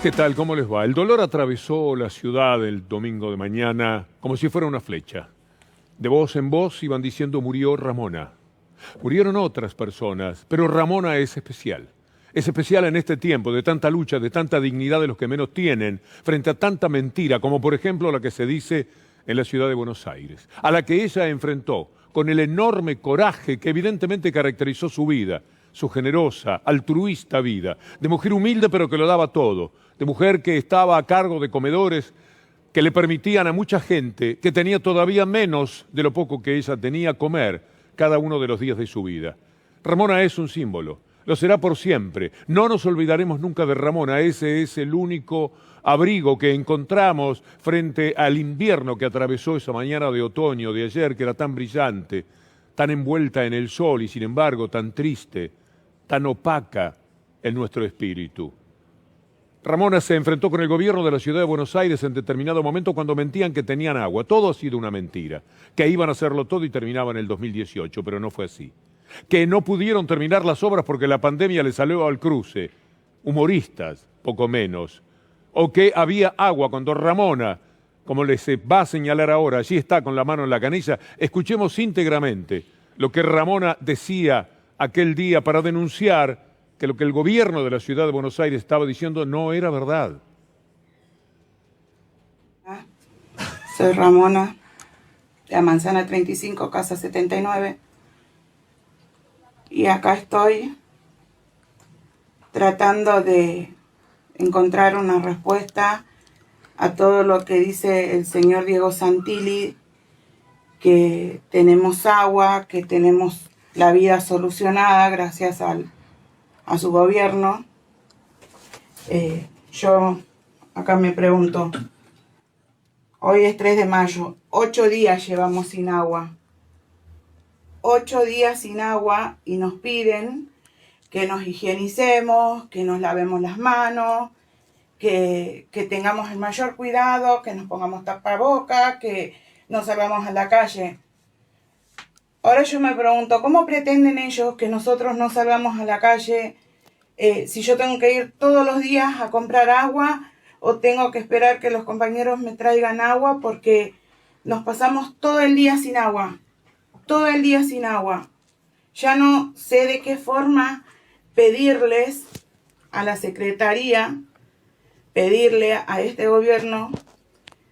¿Qué tal? ¿Cómo les va? El dolor atravesó la ciudad el domingo de mañana como si fuera una flecha. De voz en voz iban diciendo murió Ramona. Murieron otras personas, pero Ramona es especial. Es especial en este tiempo de tanta lucha, de tanta dignidad de los que menos tienen, frente a tanta mentira, como por ejemplo la que se dice en la ciudad de Buenos Aires, a la que ella enfrentó con el enorme coraje que evidentemente caracterizó su vida, su generosa, altruista vida, de mujer humilde pero que lo daba todo, de mujer que estaba a cargo de comedores que le permitían a mucha gente que tenía todavía menos de lo poco que ella tenía comer cada uno de los días de su vida. Ramona es un símbolo, lo será por siempre. No nos olvidaremos nunca de Ramona, ese es el único abrigo que encontramos frente al invierno que atravesó esa mañana de otoño de ayer, que era tan brillante, tan envuelta en el sol y sin embargo tan triste, tan opaca en nuestro espíritu. Ramona se enfrentó con el gobierno de la ciudad de Buenos Aires en determinado momento cuando mentían que tenían agua. Todo ha sido una mentira, que iban a hacerlo todo y terminaban en el 2018, pero no fue así. Que no pudieron terminar las obras porque la pandemia les salió al cruce. Humoristas, poco menos. O que había agua cuando Ramona, como les va a señalar ahora, allí está con la mano en la canilla. Escuchemos íntegramente lo que Ramona decía aquel día para denunciar que lo que el gobierno de la ciudad de Buenos Aires estaba diciendo no era verdad. Soy Ramona, de la Manzana 35, casa 79. Y acá estoy tratando de encontrar una respuesta a todo lo que dice el señor Diego Santilli, que tenemos agua, que tenemos la vida solucionada gracias a su gobierno. Yo acá me pregunto, hoy es 3 de mayo, 8 días llevamos sin agua. 8 días sin agua y nos piden que nos higienicemos, que nos lavemos las manos, que tengamos el mayor cuidado, que nos pongamos tapabocas, que no salgamos a la calle. Ahora yo me pregunto, ¿cómo pretenden ellos que nosotros no salgamos a la calle si yo tengo que ir todos los días a comprar agua o tengo que esperar que los compañeros me traigan agua porque nos pasamos todo el día sin agua? Todo el día sin agua. Ya no sé de qué forma pedirles a la Secretaría, pedirle a este gobierno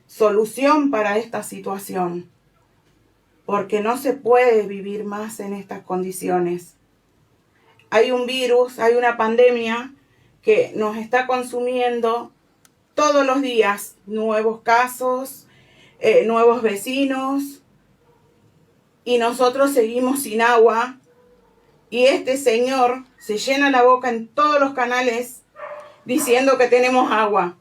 solución para esta situación. Porque no se puede vivir más en estas condiciones. Hay un virus, hay una pandemia que nos está consumiendo todos los días. Nuevos casos, nuevos vecinos. Y nosotros seguimos sin agua. Y este señor se llena la boca en todos los canales diciendo que tenemos agua.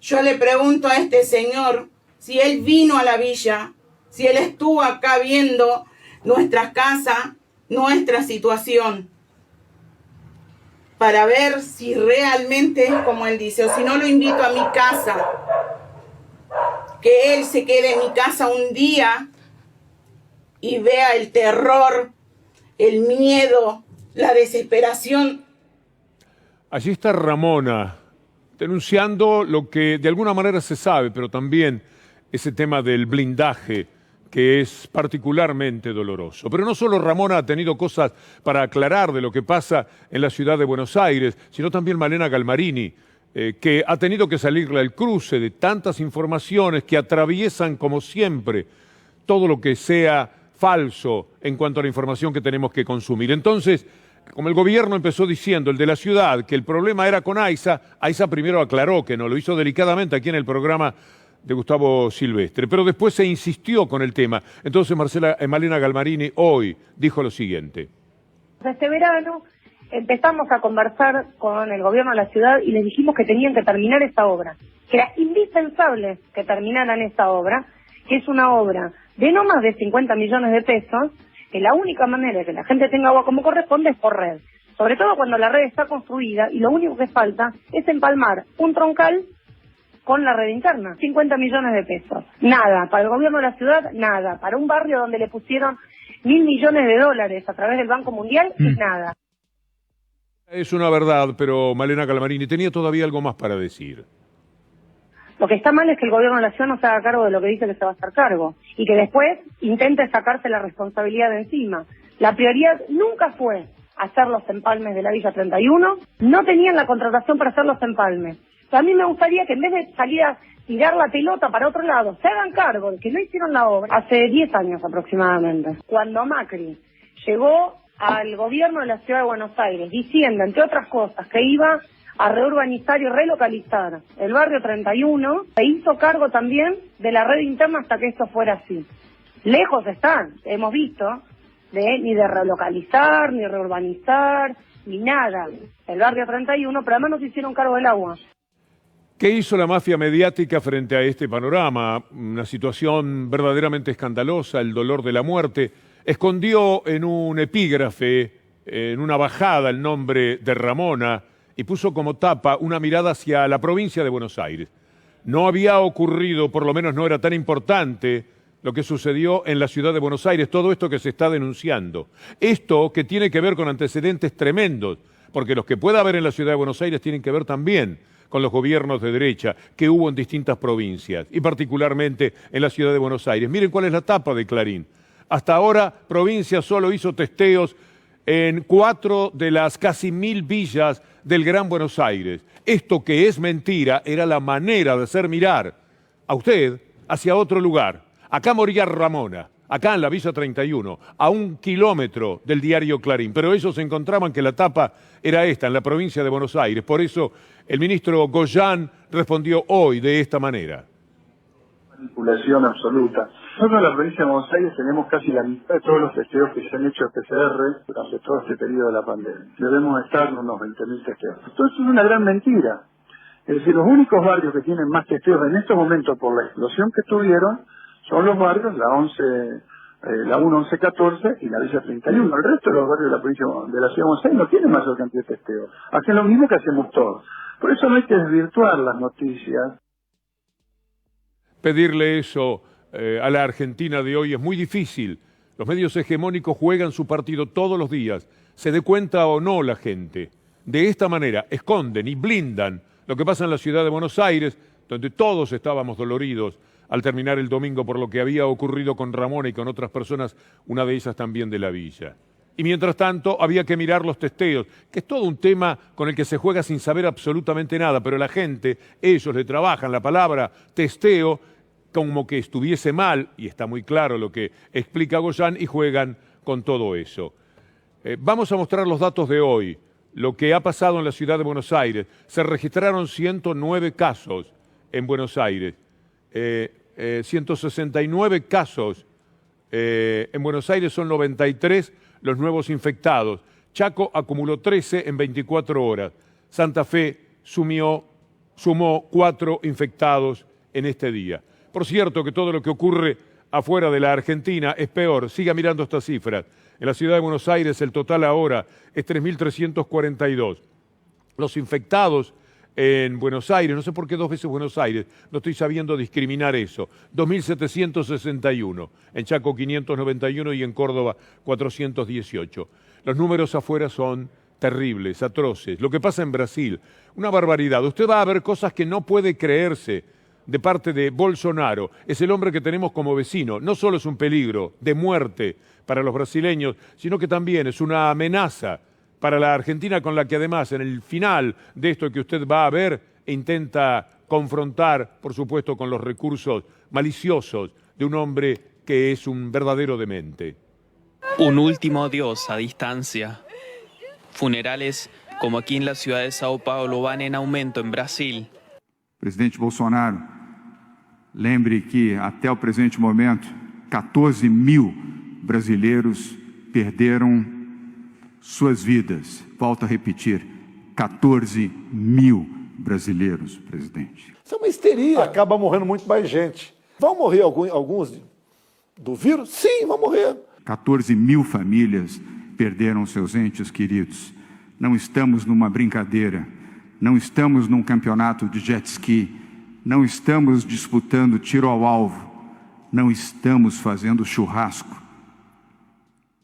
Yo le pregunto a este señor si él vino a la villa, si él estuvo acá viendo nuestra casa, nuestra situación, para ver si realmente es como él dice, o si no lo invito a mi casa, que él se quede en mi casa un día y vea el terror, el miedo, la desesperación. Allí está Ramona denunciando lo que de alguna manera se sabe, pero también ese tema del blindaje que es particularmente doloroso. Pero no solo Ramona ha tenido cosas para aclarar de lo que pasa en la ciudad de Buenos Aires, sino también Malena Galmarini, que ha tenido que salirle al cruce de tantas informaciones que atraviesan, como siempre, todo lo que sea falso en cuanto a la información que tenemos que consumir. Entonces, como el gobierno empezó diciendo, el de la ciudad, que el problema era con AISA, AISA primero aclaró que no, lo hizo delicadamente aquí en el programa de Gustavo Silvestre, pero después se insistió con el tema. Entonces Malena Galmarini hoy dijo lo siguiente. Este verano empezamos a conversar con el gobierno de la ciudad y les dijimos que tenían que terminar esta obra, que era indispensable que terminaran esta obra, que es una obra de no más de 50 millones de pesos, que la única manera de que la gente tenga agua como corresponde es por red, sobre todo cuando la red está construida y lo único que falta es empalmar un troncal con la red interna. 50 millones de pesos. Nada. Para el gobierno de la ciudad, nada. Para un barrio donde le pusieron $1.000 millones a través del Banco Mundial, nada. Es una verdad, pero Malena Calamarini tenía todavía algo más para decir. Lo que está mal es que el gobierno de la ciudad no se haga cargo de lo que dice que se va a hacer cargo y que después intente sacarse la responsabilidad de encima. La prioridad nunca fue hacer los empalmes de la Villa 31, no tenían la contratación para hacer los empalmes. A mí me gustaría que en vez de salir a tirar la pelota para otro lado, se hagan cargo de que no hicieron la obra hace 10 años aproximadamente. Cuando Macri llegó al gobierno de la ciudad de Buenos Aires diciendo, entre otras cosas, que iba a reurbanizar y relocalizar el barrio 31, se hizo cargo también de la red interna hasta que esto fuera así. Lejos están, hemos visto, ni de relocalizar, ni reurbanizar, ni nada. El barrio 31, pero además no se hicieron cargo del agua. ¿Qué hizo la mafia mediática frente a este panorama? Una situación verdaderamente escandalosa, el dolor de la muerte. Escondió en un epígrafe, en una bajada, el nombre de Ramona y puso como tapa una mirada hacia la provincia de Buenos Aires. No había ocurrido, por lo menos no era tan importante, lo que sucedió en la ciudad de Buenos Aires, todo esto que se está denunciando. Esto que tiene que ver con antecedentes tremendos, porque los que pueda haber en la ciudad de Buenos Aires tienen que ver también con los gobiernos de derecha que hubo en distintas provincias, y particularmente en la ciudad de Buenos Aires. Miren cuál es la tapa de Clarín. Hasta ahora, provincia solo hizo testeos en 4 de las casi 1000 villas del Gran Buenos Aires. Esto que es mentira era la manera de hacer mirar a usted hacia otro lugar. Acá moría Ramona, acá en la Villa 31, a 1 kilómetro del diario Clarín. Pero ellos encontraban que la tapa era esta, en la provincia de Buenos Aires. Por eso el ministro Goyan respondió hoy de esta manera. Manipulación absoluta. Nosotros en la provincia de Buenos Aires tenemos casi la mitad de todos los testeos que se han hecho de PCR durante todo este periodo de la pandemia. Debemos estar en unos 20.000 testeos. Esto es una gran mentira. Es decir, los únicos barrios que tienen más testeos en estos momentos por la explosión que tuvieron son los barrios, la 1, 11, 14 y la Villa 31. El resto de los barrios de la provincia de la ciudad de Buenos Aires no tienen mayor cantidad de testeos. Hacen lo mismo que hacemos todos. Por eso no hay que desvirtuar las noticias. Pedirle eso a la Argentina de hoy es muy difícil. Los medios hegemónicos juegan su partido todos los días, se dé cuenta o no la gente. De esta manera esconden y blindan lo que pasa en la ciudad de Buenos Aires, donde todos estábamos doloridos al terminar el domingo por lo que había ocurrido con Ramona y con otras personas, una de ellas también de la villa. Y mientras tanto había que mirar los testeos, que es todo un tema con el que se juega sin saber absolutamente nada, pero la gente, ellos le trabajan la palabra testeo como que estuviese mal, y está muy claro lo que explica Goyan, y juegan con todo eso. Vamos a mostrar los datos de hoy, lo que ha pasado en la ciudad de Buenos Aires. Se registraron 109 casos en Buenos Aires, 169 casos en Buenos Aires, son 93 los nuevos infectados. Chaco acumuló 13 en 24 horas. Santa Fe sumó 4 infectados en este día. Por cierto que todo lo que ocurre afuera de la Argentina es peor. Siga mirando estas cifras. En la ciudad de Buenos Aires el total ahora es 3.342. Los infectados en Buenos Aires, no sé por qué 2 veces Buenos Aires, no estoy sabiendo discriminar eso, 2.761, en Chaco 591 y en Córdoba 418. Los números afuera son terribles, atroces. Lo que pasa en Brasil, una barbaridad. Usted va a ver cosas que no puede creerse de parte de Bolsonaro. Es el hombre que tenemos como vecino. No solo es un peligro de muerte para los brasileños, sino que también es una amenaza para la Argentina, con la que además en el final de esto que usted va a ver intenta confrontar, por supuesto, con los recursos maliciosos de un hombre que es un verdadero demente. Un último adiós a distancia. Funerales como aquí en la ciudad de Sao Paulo van en aumento en Brasil. Presidente Bolsonaro, lembre que até o presente momento 14.000 brasileiros perderam suas vidas. Volto a repetir, 14.000 brasileiros, presidente. Isso é uma histeria. Acaba morrendo muito mais gente. Vão morrer alguns do vírus? Sim, vão morrer. 14.000 famílias perderam seus entes queridos. Não estamos numa brincadeira. Não estamos num campeonato de jet ski. Não estamos disputando tiro ao alvo. Não estamos fazendo churrasco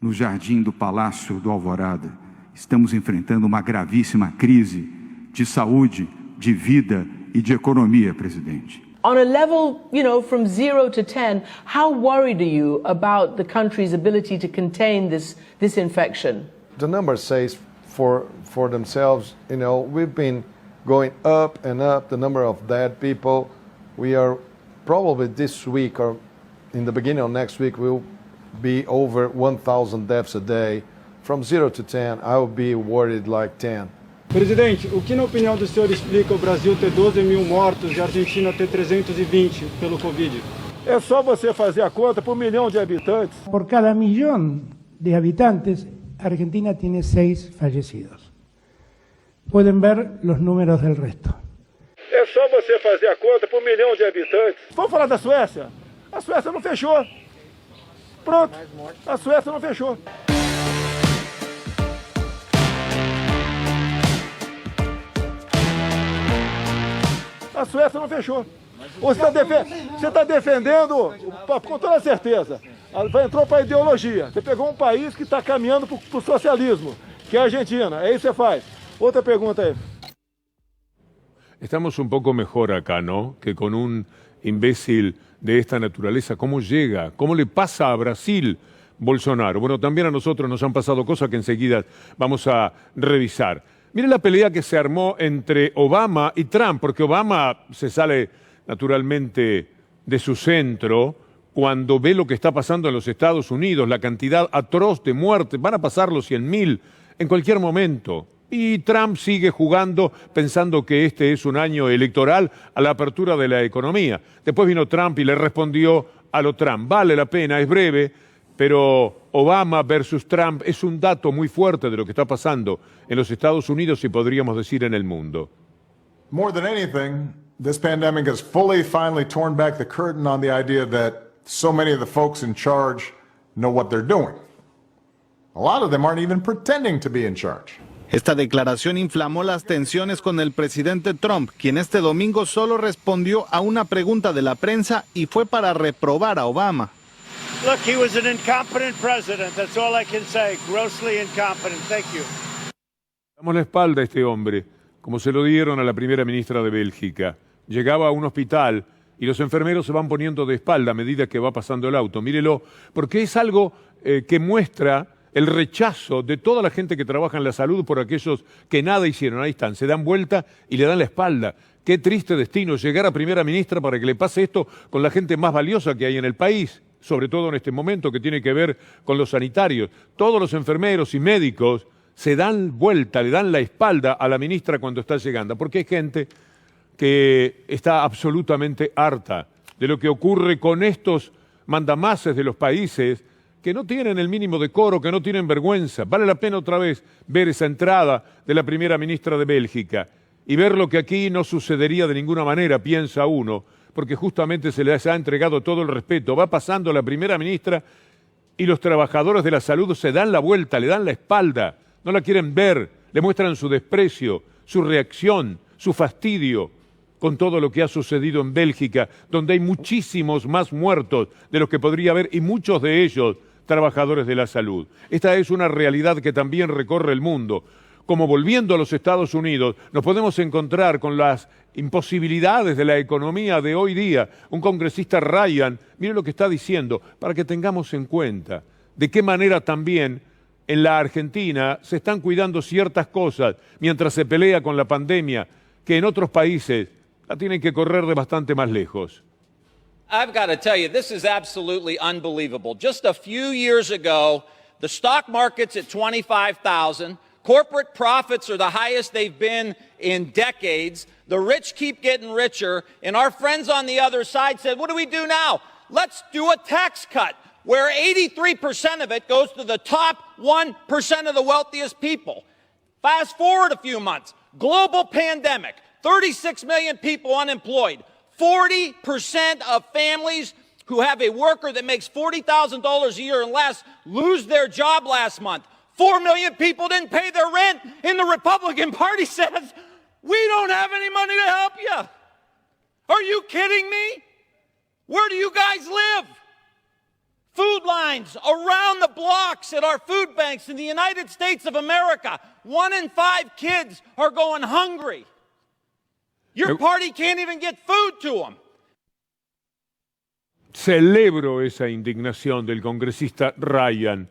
no jardim do Palácio do Alvorada. estamos enfrentando uma gravíssima crise de saúde, de vida e de economia, presidente. On a level, from 0 to 10, how worried are you about the country's ability to contain this infection? The numbers say for themselves, we've been going up and up, the number of dead people. We are probably this week or in the beginning of next week, we'll be over 1,000 deaths a day. From 0 to 10, I will be worried like 10. Presidente, o que na opinião do senhor explica o Brasil ter 12 mil mortos e a Argentina ter 320 pelo Covid? É só você fazer a conta por 1 milhão de habitantes. Por cada millón de habitantes, Argentina tiene 6 fallecidos. Pueden ver los números del resto. É só você fazer a conta por 1 milhão de habitantes. Vamos falar da Suécia? A Suécia não fechou. Pronto, a Suécia não fechou. A Suécia não fechou. Você está defendendo, com toda certeza, entrou para a ideologia. Você pegou um país que está caminhando para o socialismo, que é a Argentina. É isso que você faz. Outra pergunta aí. Estamos un poco mejor acá, ¿no? Que con un imbécil de esta naturaleza. ¿Cómo llega? ¿Cómo le pasa a Brasil Bolsonaro? Bueno, también a nosotros nos han pasado cosas que enseguida vamos a revisar. Miren la pelea que se armó entre Obama y Trump, porque Obama se sale naturalmente de su centro cuando ve lo que está pasando en los Estados Unidos, la cantidad atroz de muertes, van a pasar los 100.000 en cualquier momento. Y Trump sigue jugando pensando que este es un año electoral a la apertura de la economía. Después vino Trump y le respondió a lo Trump. Vale la pena, es breve, pero Obama versus Trump es un dato muy fuerte de lo que está pasando en los Estados Unidos y podríamos decir en el mundo. More than anything, this pandemic has finally torn back the curtain on the idea that so many of the folks in charge know what they're doing. A lot of them aren't even pretending to be in charge. Esta declaración inflamó las tensiones con el presidente Trump, quien este domingo solo respondió a una pregunta de la prensa y fue para reprobar a Obama. Look, he was an incompetent president. That's all I can say. Grossly incompetent. Thank you. Damos la espalda a este hombre, como se lo dieron a la primera ministra de Bélgica. Llegaba a un hospital y los enfermeros se van poniendo de espalda a medida que va pasando el auto. Mírelo, porque es algo que muestra el rechazo de toda la gente que trabaja en la salud por aquellos que nada hicieron. Ahí están, se dan vuelta y le dan la espalda. Qué triste destino llegar a primera ministra para que le pase esto con la gente más valiosa que hay en el país, sobre todo en este momento que tiene que ver con los sanitarios. Todos los enfermeros y médicos se dan vuelta, le dan la espalda a la ministra cuando está llegando, porque hay gente que está absolutamente harta de lo que ocurre con estos mandamases de los países que no tienen el mínimo decoro, que no tienen vergüenza. Vale la pena otra vez ver esa entrada de la primera ministra de Bélgica y ver lo que aquí no sucedería de ninguna manera, piensa uno, porque justamente se les ha entregado todo el respeto. Va pasando la primera ministra y los trabajadores de la salud se dan la vuelta, le dan la espalda, no la quieren ver, le muestran su desprecio, su reacción, su fastidio con todo lo que ha sucedido en Bélgica, donde hay muchísimos más muertos de los que podría haber y muchos de ellos trabajadores de la salud. Esta es una realidad que también recorre el mundo. Como volviendo a los Estados Unidos, nos podemos encontrar con las imposibilidades de la economía de hoy día. Un congresista Ryan, mire lo que está diciendo, para que tengamos en cuenta de qué manera también en la Argentina se están cuidando ciertas cosas mientras se pelea con la pandemia, que en otros países la tienen que correr de bastante más lejos. I've got to tell you, this is absolutely unbelievable. Just a few years ago, the stock market's at 25,000. Corporate profits are the highest they've been in decades. The rich keep getting richer. And our friends on the other side said, what do we do now? Let's do a tax cut where 83% of it goes to the top 1% of the wealthiest people. Fast forward a few months, global pandemic, 36 million people unemployed. 40% of families who have a worker that makes $40,000 a year and less lose their job last month. 4 million people didn't pay their rent, and the Republican Party says, we don't have any money to help you. Are you kidding me? Where do you guys live? Food lines around the blocks at our food banks in the United States of America. 1 in 5 kids are going hungry. Your party can't even get food to them. Celebro esa indignación del congresista Ryan,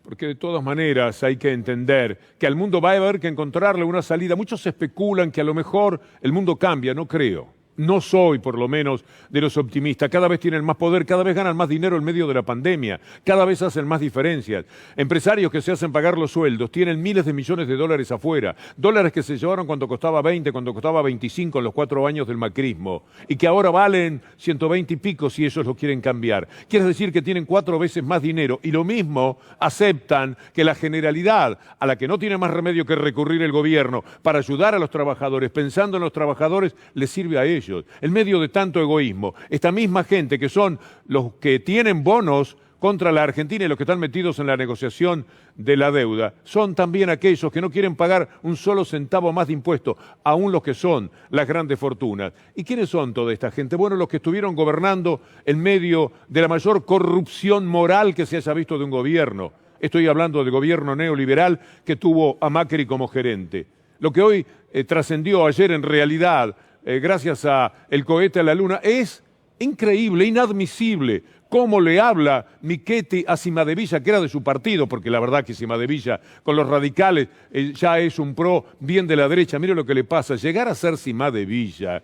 porque de todas maneras hay que entender que al mundo va a haber que encontrarle una salida. Muchos especulan que a lo mejor el mundo cambia, no creo. No soy, por lo menos, de los optimistas. Cada vez tienen más poder, cada vez ganan más dinero en medio de la pandemia, cada vez hacen más diferencias. Empresarios que se hacen pagar los sueldos, tienen miles de millones de dólares afuera, dólares que se llevaron cuando costaba 20, cuando costaba 25 en los 4 años del macrismo, y que ahora valen 120 y pico si ellos lo quieren cambiar. Quiere decir que tienen 4 veces más dinero, y lo mismo aceptan que la generalidad, a la que no tiene más remedio que recurrir el gobierno para ayudar a los trabajadores, pensando en los trabajadores, les sirve a ellos. En medio de tanto egoísmo, esta misma gente que son los que tienen bonos contra la Argentina y los que están metidos en la negociación de la deuda, son también aquellos que no quieren pagar un solo centavo más de impuestos, aún los que son las grandes fortunas. ¿Y quiénes son toda esta gente? Bueno, los que estuvieron gobernando en medio de la mayor corrupción moral que se haya visto de un gobierno. Estoy hablando del gobierno neoliberal que tuvo a Macri como gerente. Lo que hoy trascendió ayer en realidad, gracias a el cohete a la luna, es increíble, inadmisible cómo le habla Michetti a Cimadevilla, que era de su partido, porque la verdad que Cimadevilla con los radicales ya es un pro bien de la derecha. Mire lo que le pasa, llegar a ser Cimadevilla,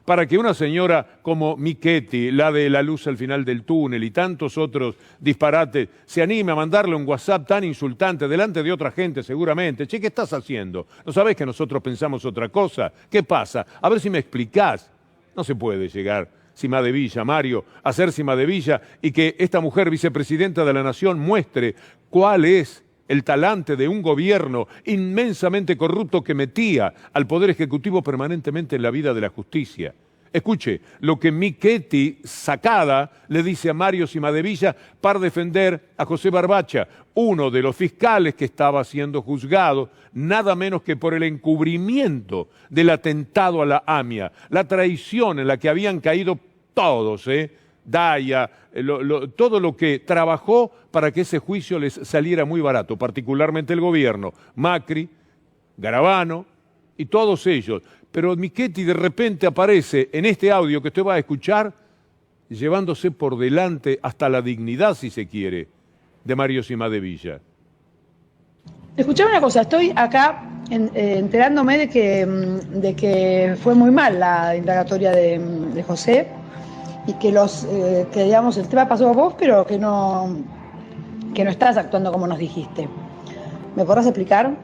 para que una señora como Michetti, la de la luz al final del túnel y tantos otros disparates, se anime a mandarle un WhatsApp tan insultante delante de otra gente seguramente. Che, ¿qué estás haciendo? ¿No sabés que nosotros pensamos otra cosa? ¿Qué pasa? A ver si me explicás. No se puede llegar Cimadevilla, Mario, a ser Cimadevilla y que esta mujer vicepresidenta de la Nación muestre cuál es el talante de un gobierno inmensamente corrupto que metía al Poder Ejecutivo permanentemente en la vida de la justicia. Escuche lo que Michetti, sacada, le dice a Mario Cimadevilla para defender a José Barbacha, uno de los fiscales que estaba siendo juzgado, nada menos que por el encubrimiento del atentado a la AMIA, la traición en la que habían caído todos, Daya, todo lo que trabajó para que ese juicio les saliera muy barato, particularmente el gobierno, Macri, Garabano y todos ellos. Pero Michetti de repente aparece en este audio que usted va a escuchar, llevándose por delante hasta la dignidad, si se quiere, de Mario Cimadevilla. Escuchame una cosa, estoy acá enterándome de que fue muy mal la indagatoria de José, y que digamos el tema pasó a vos, pero que no estás actuando como nos dijiste. ¿Me podrás explicar?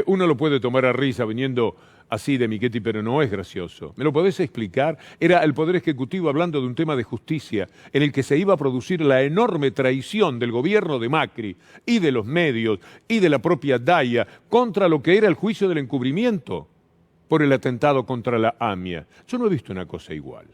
Uno lo puede tomar a risa viniendo así de Michetti, pero no es gracioso. ¿Me lo podés explicar? Era el Poder Ejecutivo hablando de un tema de justicia en el que se iba a producir la enorme traición del gobierno de Macri y de los medios y de la propia Daya contra lo que era el juicio del encubrimiento por el atentado contra la AMIA. Yo no he visto una cosa igual.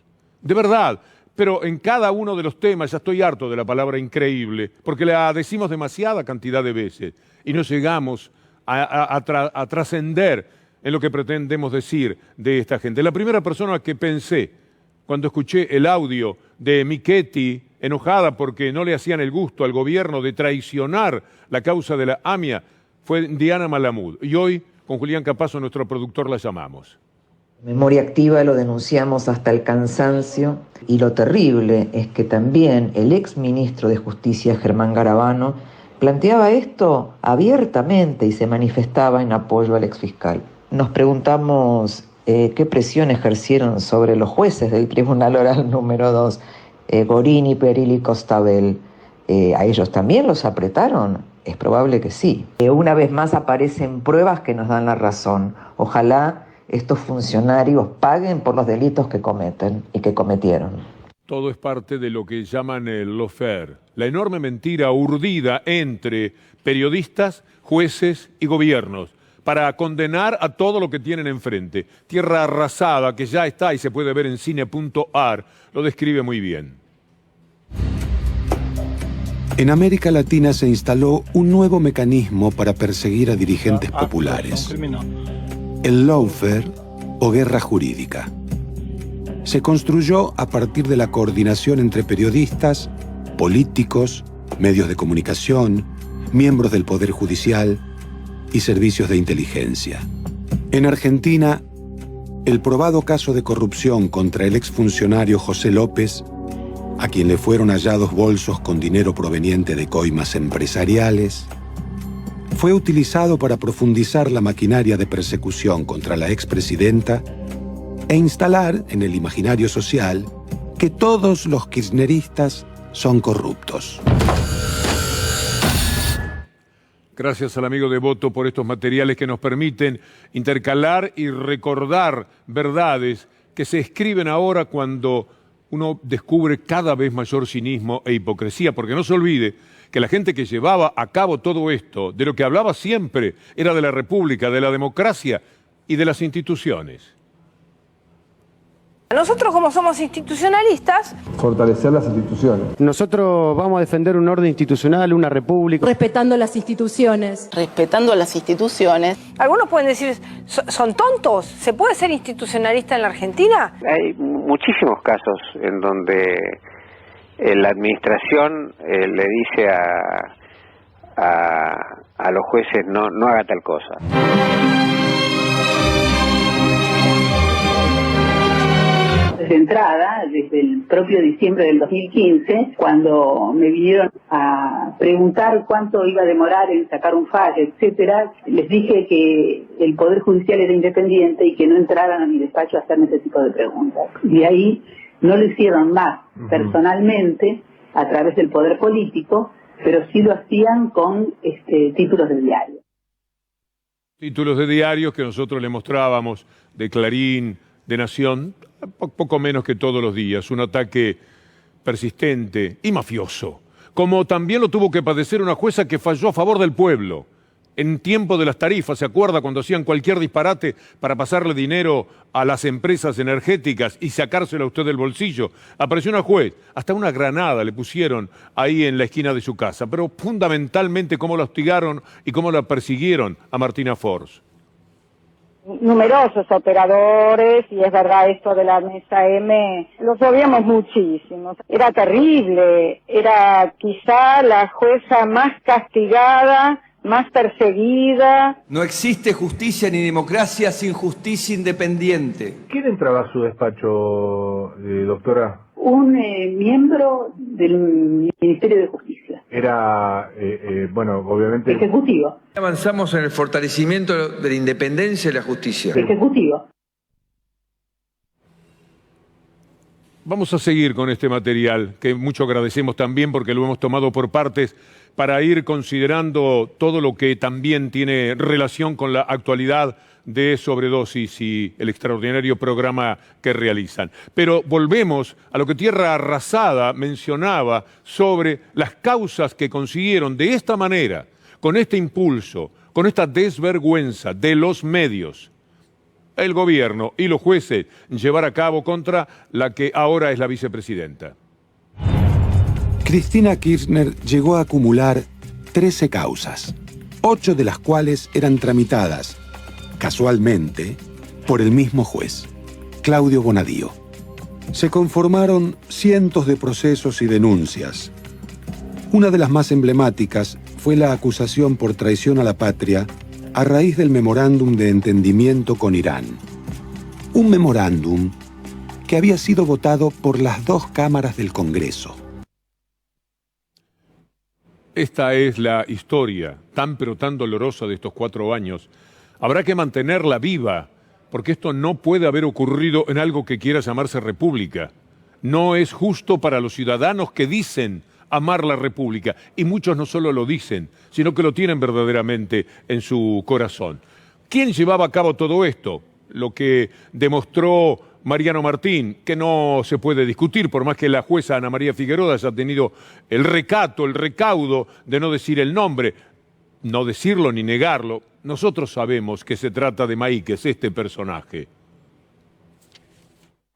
De verdad. Pero en cada uno de los temas, ya estoy harto de la palabra increíble, porque la decimos demasiada cantidad de veces y no llegamos a trascender en lo que pretendemos decir de esta gente. La primera persona que pensé cuando escuché el audio de Michetti, enojada porque no le hacían el gusto al gobierno de traicionar la causa de la AMIA, fue Diana Malamud. Y hoy, con Julián Capazo, nuestro productor, la llamamos. Memoria Activa lo denunciamos hasta el cansancio, y lo terrible es que también el exministro de Justicia, Germán Garabano, planteaba esto abiertamente y se manifestaba en apoyo al exfiscal. Nos preguntamos qué presión ejercieron sobre los jueces del Tribunal Oral número 2, Gorini, Perilli y Costabel. ¿A ellos también los apretaron? Es probable que sí. Una vez más aparecen pruebas que nos dan la razón. Ojalá estos funcionarios paguen por los delitos que cometen y que cometieron. Todo es parte de lo que llaman el lawfare, la enorme mentira urdida entre periodistas, jueces y gobiernos para condenar a todo lo que tienen enfrente. Tierra Arrasada, que ya está y se puede ver en cine.ar, lo describe muy bien. En América Latina se instaló un nuevo mecanismo para perseguir a dirigentes populares. El lawfare o guerra jurídica. se construyó a partir de la coordinación entre periodistas, políticos, medios de comunicación, miembros del Poder Judicial y servicios de inteligencia. En Argentina, el probado caso de corrupción contra el exfuncionario José López, a quien le fueron hallados bolsos con dinero proveniente de coimas empresariales, fue utilizado para profundizar la maquinaria de persecución contra la expresidenta e instalar en el imaginario social que todos los kirchneristas son corruptos. Gracias al amigo Devoto por estos materiales que nos permiten intercalar y recordar verdades que se escriben ahora cuando uno descubre cada vez mayor cinismo e hipocresía, porque no se olvide que la gente que llevaba a cabo todo esto, de lo que hablaba siempre, era de la República, de la democracia y de las instituciones. Nosotros, como somos institucionalistas, fortalecer las instituciones. Nosotros vamos a defender un orden institucional, una república. respetando las instituciones. Respetando las instituciones. Algunos pueden decir, ¿son tontos? ¿Se puede ser institucionalista en la Argentina? Hay muchísimos casos en donde la administración le dice a los jueces no haga tal cosa. De entrada, desde el propio diciembre del 2015, cuando me vinieron a preguntar cuánto iba a demorar en sacar un fallo, etcétera, les dije que el Poder Judicial era independiente y que no entraran a mi despacho a hacerme ese tipo de preguntas. De ahí no lo hicieron más personalmente a través del poder político, pero sí lo hacían con títulos de diario. Títulos de diarios que nosotros le mostrábamos, de Clarín, de Nación, poco menos que todos los días, un ataque persistente y mafioso, como también lo tuvo que padecer una jueza que falló a favor del pueblo. En tiempo de las tarifas, ¿se acuerda cuando hacían cualquier disparate para pasarle dinero a las empresas energéticas y sacárselo a usted del bolsillo? Apareció una juez, hasta una granada le pusieron ahí en la esquina de su casa, pero fundamentalmente cómo la hostigaron y cómo la persiguieron a Martina Fors. Numerosos operadores, y es verdad esto de la Mesa M, los odiamos muchísimo. Era terrible, era quizá la jueza más castigada, más perseguida. No existe justicia ni democracia sin justicia independiente. ¿Quién entraba a su despacho, doctora? Un miembro del Ministerio de Justicia. Era, bueno, obviamente... Ejecutivo. Avanzamos en el fortalecimiento de la independencia y la justicia. Ejecutivo. Vamos a seguir con este material, que mucho agradecemos también porque lo hemos tomado por partes para ir considerando todo lo que también tiene relación con la actualidad de Sobredosis y el extraordinario programa que realizan. Pero volvemos a lo que Tierra Arrasada mencionaba sobre las causas que consiguieron de esta manera, con este impulso, con esta desvergüenza de los medios, el gobierno y los jueces llevar a cabo contra la que ahora es la vicepresidenta. Cristina Kirchner llegó a acumular 13 causas, 8 de las cuales eran tramitadas, casualmente, por el mismo juez, Claudio Bonadío. Se conformaron cientos de procesos y denuncias. Una de las más emblemáticas fue la acusación por traición a la patria a raíz del memorándum de entendimiento con Irán. Un memorándum que había sido votado por las 2 cámaras del Congreso. Esta es la historia tan pero tan dolorosa de estos 4 años. Habrá que mantenerla viva, porque esto no puede haber ocurrido en algo que quiera llamarse república. No es justo para los ciudadanos que dicen amar la república, y muchos no solo lo dicen, sino que lo tienen verdaderamente en su corazón. ¿Quién llevaba a cabo todo esto? Lo que demostró Mariano Martín, que no se puede discutir, por más que la jueza Ana María Figueroa haya tenido el recato, el recaudo de no decir el nombre, no decirlo ni negarlo. Nosotros sabemos que se trata de Máiquez, este personaje.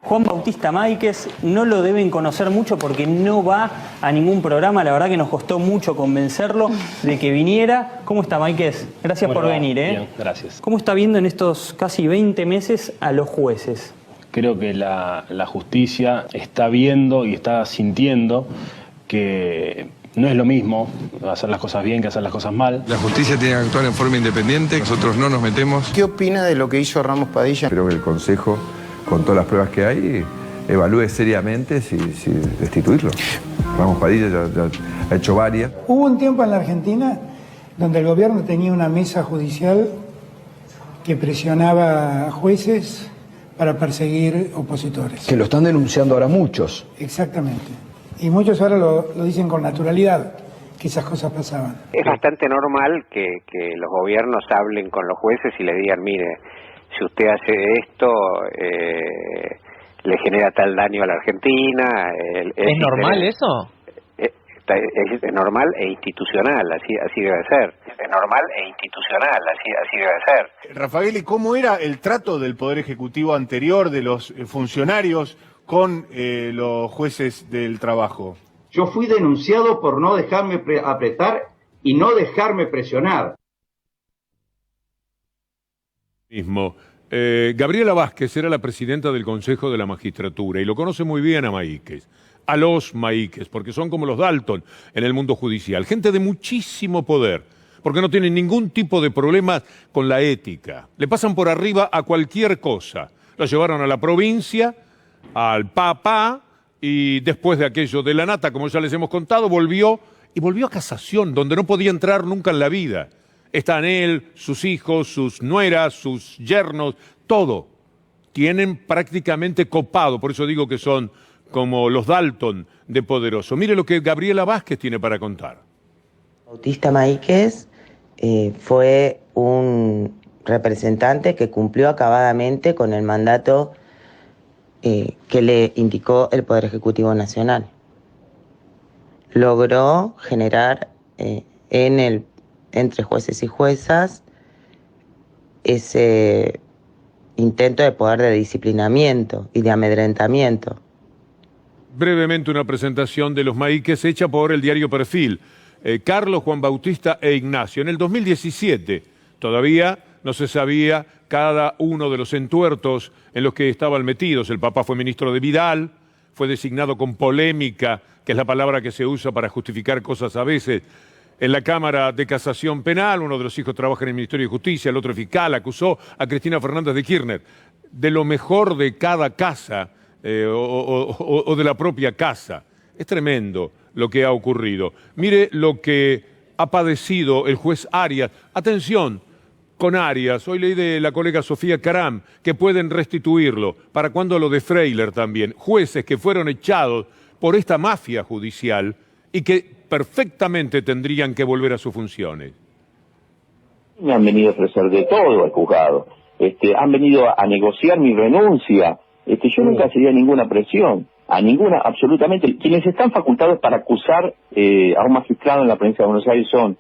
Juan Bautista Máiquez no lo deben conocer mucho porque no va a ningún programa. La verdad que nos costó mucho convencerlo de que viniera. ¿Cómo está, Máiquez? Gracias por venir. Bien, gracias. ¿Cómo está viendo en estos casi 20 meses a los jueces? Creo que la justicia está viendo y está sintiendo que no es lo mismo hacer las cosas bien que hacer las cosas mal. La justicia tiene que actuar en forma independiente, nosotros no nos metemos. ¿Qué opina de lo que hizo Ramos Padilla? Espero que el Consejo, con todas las pruebas que hay, evalúe seriamente si destituirlo. Ramos Padilla ya ha hecho varias. Hubo un tiempo en la Argentina donde el gobierno tenía una mesa judicial que presionaba a jueces para perseguir opositores. Que lo están denunciando ahora muchos. Exactamente. Y muchos ahora lo dicen con naturalidad, que esas cosas pasaban. Es bastante normal que los gobiernos hablen con los jueces y les digan, mire, si usted hace esto, le genera tal daño a la Argentina. ¿Es normal eso? Es normal e institucional, así debe ser. Es normal e institucional, así debe ser. Rafael, ¿y cómo era el trato del Poder Ejecutivo anterior, de los funcionarios, con los jueces del trabajo? Yo fui denunciado por no dejarme apretar y no dejarme presionar. Gabriela Vázquez era la presidenta del Consejo de la Magistratura y lo conoce muy bien a Maíquez, a los Maíquez, porque son como los Dalton en el mundo judicial, gente de muchísimo poder, porque no tienen ningún tipo de problemas con la ética, le pasan por arriba a cualquier cosa. Lo llevaron a la provincia, al Papa, y después de aquello de la nata, como ya les hemos contado, volvió a casación, donde no podía entrar nunca en la vida. Están él, sus hijos, sus nueras, sus yernos, todo. Tienen prácticamente copado, por eso digo que son como los Dalton de poderoso. Mire lo que Gabriela Vázquez tiene para contar. Bautista Maíquez fue un representante que cumplió acabadamente con el mandato que le indicó el Poder Ejecutivo Nacional. Logró generar entre jueces y juezas ese intento de poder de disciplinamiento y de amedrentamiento. Brevemente una presentación de los Maíquez hecha por el diario Perfil. Carlos, Juan Bautista e Ignacio. En el 2017 todavía no se sabía cada uno de los entuertos en los que estaban metidos. El Papa fue ministro de Vidal, fue designado con polémica, que es la palabra que se usa para justificar cosas a veces, en la Cámara de Casación Penal. Uno de los hijos trabaja en el Ministerio de Justicia, el otro es fiscal. Acusó a Cristina Fernández de Kirchner de lo mejor de cada casa o de la propia casa. Es tremendo lo que ha ocurrido. Mire lo que ha padecido el juez Arias. Atención con Arias. Hoy leí de la colega Sofía Caram que pueden restituirlo. ¿Para cuándo lo de Freiler también? Jueces que fueron echados por esta mafia judicial y que perfectamente tendrían que volver a sus funciones. Me han venido a ofrecer de todo al juzgado. Han venido a negociar mi renuncia. Yo nunca accedí a ninguna presión, a ninguna, absolutamente. Quienes están facultados para acusar a un magistrado en la provincia de Buenos Aires son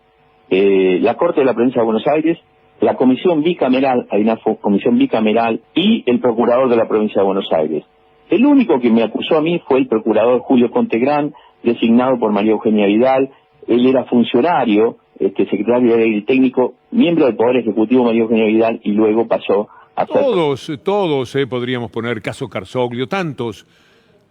la Corte de la provincia de Buenos Aires, la Comisión Bicameral, hay una comisión bicameral, y el Procurador de la provincia de Buenos Aires. El único que me acusó a mí fue el Procurador Julio Contegrán, designado por María Eugenia Vidal. Él era funcionario, secretario del técnico, miembro del Poder Ejecutivo María Eugenia Vidal, y luego pasó a ser... Todos podríamos poner caso Carzoglio, tantos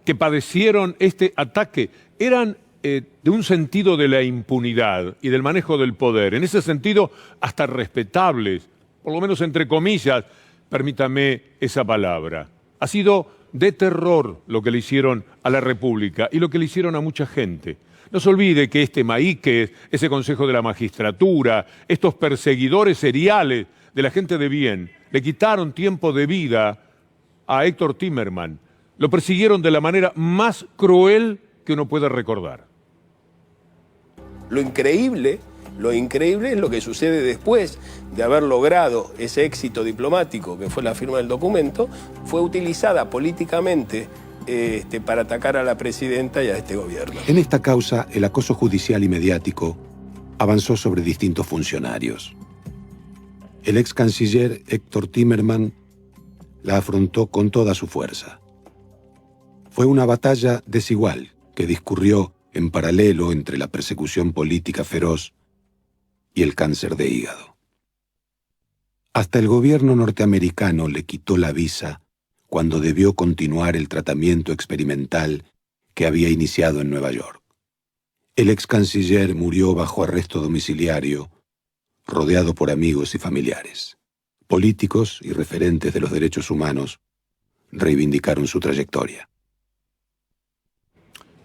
que padecieron este ataque, eran de un sentido de la impunidad y del manejo del poder, en ese sentido hasta respetables, por lo menos entre comillas, permítame esa palabra. Ha sido de terror lo que le hicieron a la República y lo que le hicieron a mucha gente. No se olvide que este Maíquez, ese Consejo de la Magistratura, estos perseguidores seriales de la gente de bien, le quitaron tiempo de vida a Héctor Timerman. Lo persiguieron de la manera más cruel que uno puede recordar. Lo increíble es lo que sucede después de haber logrado ese éxito diplomático, que fue la firma del documento, fue utilizada políticamente para atacar a la presidenta y a este gobierno. En esta causa, el acoso judicial y mediático avanzó sobre distintos funcionarios. El ex canciller Héctor Timerman la afrontó con toda su fuerza. Fue una batalla desigual que discurrió en paralelo entre la persecución política feroz y el cáncer de hígado. Hasta el gobierno norteamericano le quitó la visa cuando debió continuar el tratamiento experimental que había iniciado en Nueva York. El ex canciller murió bajo arresto domiciliario, rodeado por amigos y familiares. Políticos y referentes de los derechos humanos reivindicaron su trayectoria.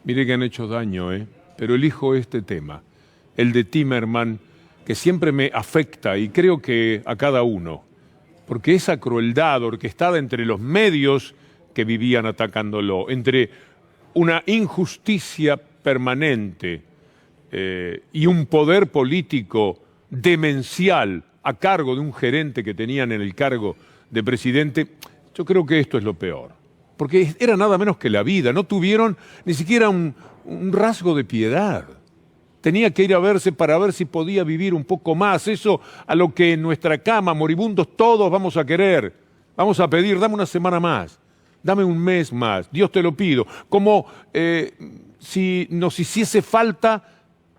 Mire que han hecho daño, pero elijo este tema, el de Timerman, que siempre me afecta y creo que a cada uno, porque esa crueldad orquestada entre los medios que vivían atacándolo, entre una injusticia permanente y un poder político demencial a cargo de un gerente que tenían en el cargo de presidente, yo creo que esto es lo peor. Porque era nada menos que la vida, no tuvieron ni siquiera un rasgo de piedad. Tenía que ir a verse para ver si podía vivir un poco más, eso a lo que en nuestra cama, moribundos, todos vamos a querer. Vamos a pedir, dame una semana más, dame un mes más, Dios te lo pido. Como si nos hiciese falta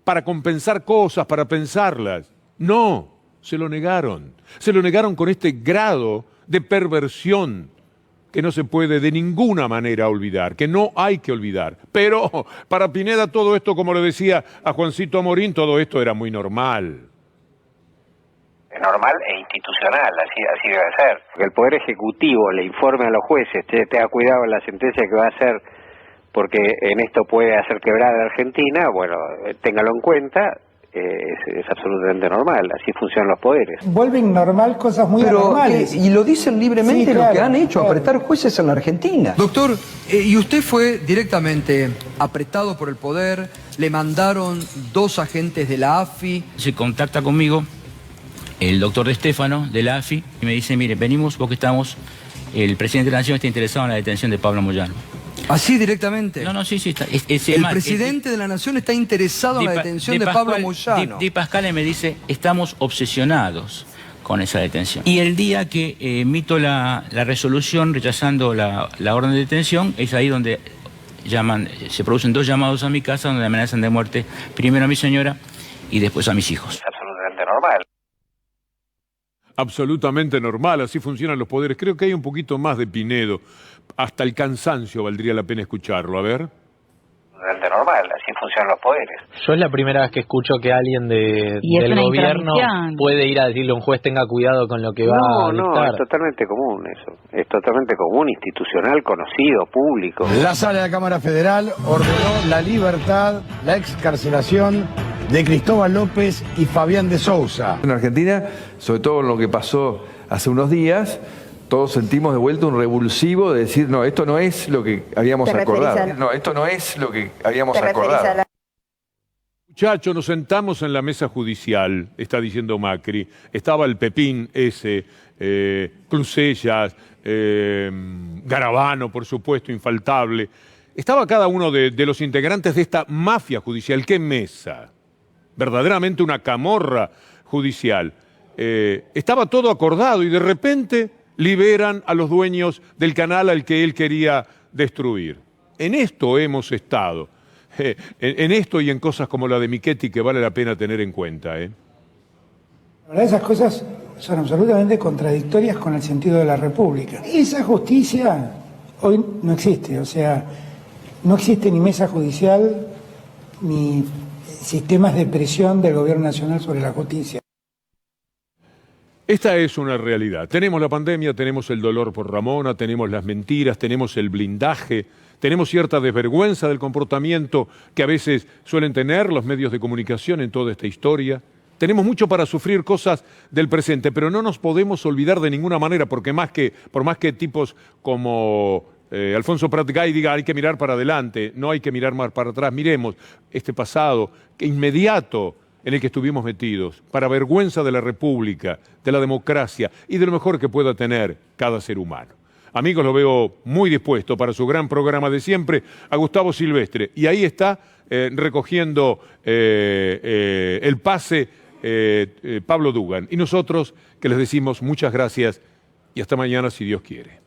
para compensar cosas, para pensarlas. No, se lo negaron. Se lo negaron con este grado de perversión que no se puede de ninguna manera olvidar, que no hay que olvidar. Pero para Pineda todo esto, como le decía a Juancito Amorín, todo esto era muy normal. Es normal e institucional, así debe ser. Que el Poder Ejecutivo le informe a los jueces, tenga cuidado en la sentencia que va a hacer, porque en esto puede hacer quebrar a Argentina, bueno, téngalo en cuenta. Es absolutamente normal, así funcionan los poderes. Vuelven normal cosas muy normales. Y lo dicen libremente, Sí, claro, lo que han hecho, claro. apretar jueces en la Argentina. Doctor, ¿y usted fue directamente apretado por el poder? ¿Le mandaron 2 agentes de la AFI? Se contacta conmigo el doctor De Stefano de la AFI y me dice, mire, venimos porque el presidente de la Nación está interesado en la detención de Pablo Moyano. ¿Así directamente? No, sí, está. El presidente de la Nación está interesado en la detención de Pablo Moyano. Di Pascale me dice, estamos obsesionados con esa detención. Y el día que emito la resolución rechazando la orden de detención, es ahí donde se producen 2 llamados a mi casa donde amenazan de muerte primero a mi señora y después a mis hijos. Es absolutamente normal. Absolutamente normal, así funcionan los poderes. Creo que hay un poquito más de Pinedo. Hasta el cansancio valdría la pena escucharlo. A ver. Absolutamente normal, así funcionan los poderes. Yo es la primera vez que escucho que alguien del gobierno puede ir a decirle a un juez tenga cuidado con lo que va a dictar. No, es totalmente común eso. Es totalmente común, institucional, conocido, público. La Sala de la Cámara Federal ordenó la libertad, la excarcelación de Cristóbal López y Fabián de Sousa. En Argentina, sobre todo en lo que pasó hace unos días, todos sentimos de vuelta un revulsivo de decir, no, esto no es lo que habíamos acordado. No, esto no es lo que habíamos acordado. Muchachos, nos sentamos en la mesa judicial, está diciendo Macri. Estaba el Pepín ese, Clusellas, Garabano, por supuesto, infaltable. Estaba cada uno de los integrantes de esta mafia judicial. ¿Qué mesa? Verdaderamente una camorra judicial. Estaba todo acordado y de repente liberan a los dueños del canal al que él quería destruir. En esto hemos estado. En esto y en cosas como la de Michetti que vale la pena tener en cuenta. La verdad, esas cosas son absolutamente contradictorias con el sentido de la República. Esa justicia hoy no existe, o sea, no existe ni mesa judicial ni sistemas de presión del gobierno nacional sobre la justicia. Esta es una realidad. Tenemos la pandemia, tenemos el dolor por Ramona, tenemos las mentiras, tenemos el blindaje, tenemos cierta desvergüenza del comportamiento que a veces suelen tener los medios de comunicación en toda esta historia. Tenemos mucho para sufrir cosas del presente, pero no nos podemos olvidar de ninguna manera, porque por más que tipos como Alfonso Prat Gay diga hay que mirar para adelante, no hay que mirar más para atrás, miremos este pasado inmediato en el que estuvimos metidos, para vergüenza de la República, de la democracia y de lo mejor que pueda tener cada ser humano. Amigos, lo veo muy dispuesto para su gran programa de siempre, a Gustavo Silvestre. Y ahí está recogiendo el pase Pablo Dugan. Y nosotros que les decimos muchas gracias y hasta mañana si Dios quiere.